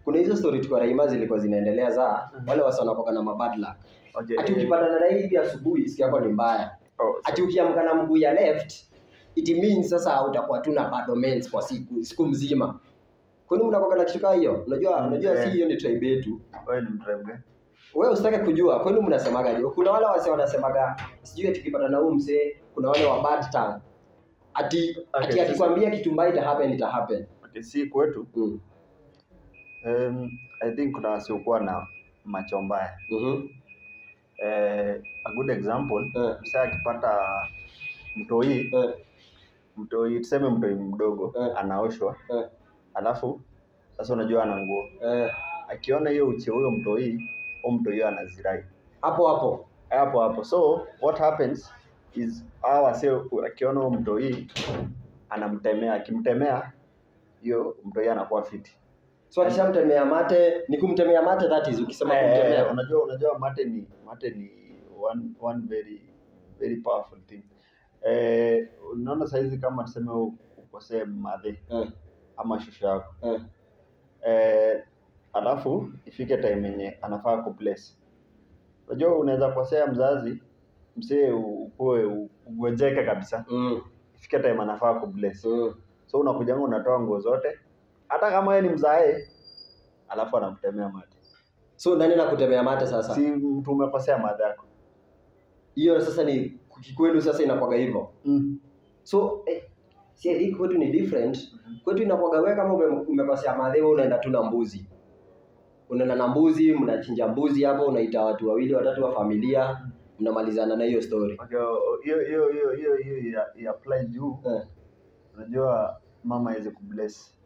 kuna hizo story tuko Raima zilikuwa zinaendelea za wale wasa wanakoka na mabad luck. Ati ukipatana na hivi asubuhi siku yako ni mbaya. Ati ukiamka na mguu ya left it means sasa utakuwa tu na bad omens kwa siku mzima. Kwani mnakoka na kitu kama hiyo? Unajua si hiyo ni tribe yetu. Wewe ni tribe. Wewe usitake kujua kwani mnasemaga hiyo? Kuna wale wase wanasemaga sijui tukipata na huyu mzee, kuna wale wa bad tongue. Ati akikwambia kitu mbaya ita happen. Okay, si kwetu. I think kuna wasiokuwa na macho mbaya. A good example, msee akipata mtoi tuseme mtoi mdogo anaoshwa. Alafu sasa unajua ana nguo. Akiona hiyo uchi huyo mtoi anazirai. Hapo. So what happens is akiona huyo mtoi anamtemea, akimtemea hiyo mtoi anakuwa fiti. So akishamtemea mate, ni kumtemea mate, that is ukisema kumtemea. Unajua mate ni one very very powerful thing. Unaona saizi kama tuseme ukosee madhe ama shushu yako. Alafu ifike time yenye anafaa kubless. Unajua unaweza kosea mzazi, msee ugonjeke kabisa. Ifike time anafaa kubless. So unakujanga unatoa nguo zote. Hata kama yeye ni mzae, alafu anakutemea mate. So nani anakutemea mate sasa? Si mtu umekosea madhe yako. Hiyo sasa ni kwenu sasa inakuwa hivyo. So si hii kwetu ni different. Kwetu inakuwa wewe kama umekosea madhe wewe unaenda tu na mbuzi. Unaenda na mbuzi, mnachinja mbuzi hapo, unaita watu wawili watatu wa familia, mnamalizana na hiyo story. Hiyo apply juu. Unajua mama hawezi kubless